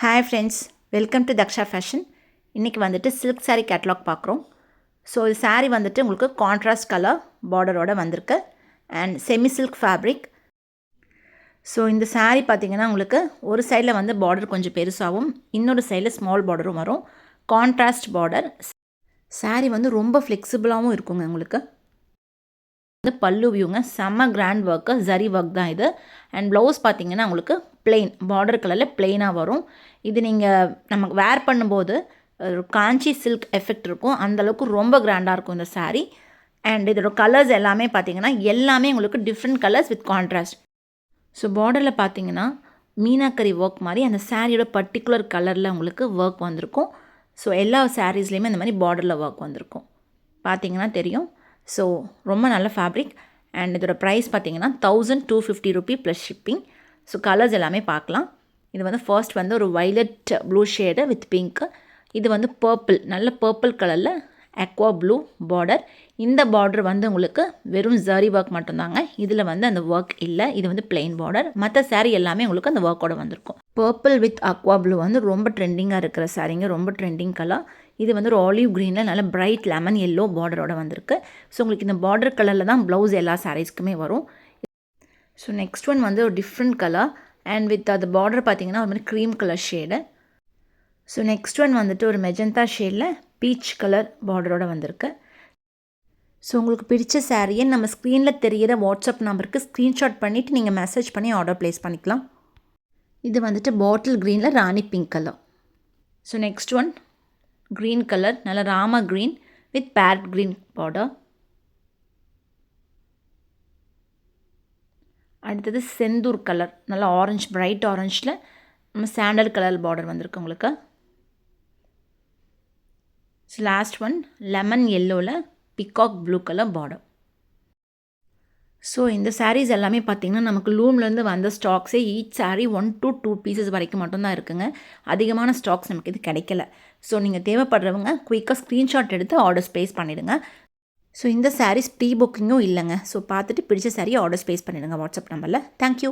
Hi friends, welcome to Daksha fashion. இன்றைக்கி வந்துட்டு silk sari catalogue பார்க்குறோம். ஸோ இது சாரீ வந்துட்டு உங்களுக்கு கான்ட்ராஸ்ட் கலர் பார்டரோடு வந்திருக்கு and semi silk fabric. So இந்த சாரீ பார்த்திங்கன்னா உங்களுக்கு ஒரு சைடில் வந்து பார்டர் கொஞ்சம் பெருசாகவும் இன்னொரு சைடில் ஸ்மால் பார்டரும் வரும். Contrast border. சாரீ வந்து ரொம்ப ஃப்ளெக்சிபிளாகவும் இருக்குங்க. உங்களுக்கு வந்து பல்லு வியூங்க, செம்ம கிராண்ட் ஒர்க்கு, ஜரி ஒர்க் தான் இது. அண்ட் ப்ளவுஸ் பார்த்திங்கன்னா உங்களுக்கு பிளெயின் பார்டர் கலரில் பிளெயினாக வரும். இது நீங்கள் நமக்கு வேர் பண்ணும்போது காஞ்சி சில்க் எஃபெக்ட் இருக்கும். அந்தளவுக்கு ரொம்ப கிராண்டாக இருக்கும் இந்த சாரீ. அண்ட் இதோட கலர்ஸ் எல்லாமே பார்த்திங்கன்னா எல்லாமே உங்களுக்கு different colours with contrast. So பார்டரில் பார்த்திங்கன்னா மீனாக்கரி ஒர்க் மாதிரி அந்த சாரியோட பர்டிகுலர் கலரில் உங்களுக்கு ஒர்க் வந்திருக்கும். ஸோ எல்லா சாரீஸ்லேயுமே இந்த மாதிரி பார்டரில் ஒர்க் வந்திருக்கும், பார்த்திங்கன்னா தெரியும். ஸோ ரொம்ப நல்ல ஃபேப்ரிக். அண்ட் இதோட ப்ரைஸ் பார்த்திங்கன்னா 1250 Ruby plus shipping. So colours எல்லாமே பார்க்கலாம். இது வந்து ஃபர்ஸ்ட் வந்து ஒரு violet blue shade with pink. இது வந்து பர்பிள், நல்ல பர்பிள் கலரில் அக்வா ப்ளூ பார்டர். இந்த பார்டர் வந்து உங்களுக்கு வெறும் ஜரி ஒர்க் மட்டும்தாங்க. இதில் வந்து அந்த ஒர்க் இல்லை. இது வந்து பிளெயின் பார்டர். மற்ற சாரீ எல்லாமே உங்களுக்கு அந்த ஒர்க்கோடு வந்திருக்கும். பர்பிள் வித் அக்வா ப்ளூ வந்து ரொம்ப ட்ரெண்டிங்காக இருக்கிற சாரீங்க, ரொம்ப ட்ரெண்டிங் கலர். இது வந்து ஒரு ஆலிவ் க்ரீனில் நல்ல பிரைட் லெமன் எல்லோ பார்டரோடு வந்திருக்கு. ஸோ உங்களுக்கு இந்த பார்டர் கலரில் தான் ப்ளவுஸ் எல்லா சாரீஸ்க்குமே வரும். ஸோ நெக்ஸ்ட் ஒன் வந்து ஒரு டிஃப்ரெண்ட் கலர் அண்ட் வித் அது பார்டர் பார்த்திங்கன்னா ஒரு மாதிரி cream colour shade. So next one வந்துட்டு ஒரு மெஜந்தா ஷேடில் பீச் கலர் பார்டரோடு வந்திருக்கு. ஸோ உங்களுக்கு பிடிச்ச சாரியை நம்ம ஸ்க்ரீனில் தெரிகிற வாட்ஸ்அப் நம்பருக்கு ஸ்க்ரீன்ஷாட் பண்ணிவிட்டு நீங்கள் மெசேஜ் பண்ணி ஆர்டர் ப்ளேஸ் பண்ணிக்கலாம். இது வந்துட்டு பாட்டில் க்ரீனில் rani pink colour. So next one green colour, நல்ல rama green with parrot green border. அடுத்தது செந்தூர் கலர், நல்லா ஆரஞ்ச், பிரைட் ஆரஞ்சில் நம்ம சாண்டல் கலர் பார்டர் வந்திருக்கு உங்களுக்கு. ஸோ லாஸ்ட் ஒன் லெமன் எல்லோவில் peacock blue colour border. So இந்த சாரீஸ் எல்லாமே பார்த்திங்கன்னா நமக்கு லூம்லேருந்து வந்த ஸ்டாக்ஸே ஈச் சாரீ 1 to 2 பீசஸ் வரைக்கும் மட்டும்தான் இருக்குங்க. அதிகமான ஸ்டாக்ஸ் நமக்கு இது கிடைக்கல. ஸோ நீங்கள் தேவைப்படுறவங்க குயிக்காக ஸ்க்ரீன்ஷாட் எடுத்து ஆர்டர்ஸ் ப்ளேஸ் பண்ணிவிடுங்க. ஸோ இந்த சாரீஸ் ப்ரீ புக்கிங்கும் இல்லைங்க. ஸோ பார்த்துட்டு பிடிச்ச சாரியை ஆர்டர்ஸ் ப்ளேஸ் பண்ணிவிடுங்க வாட்ஸ்அப் நம்பரில். தேங்க்யூ.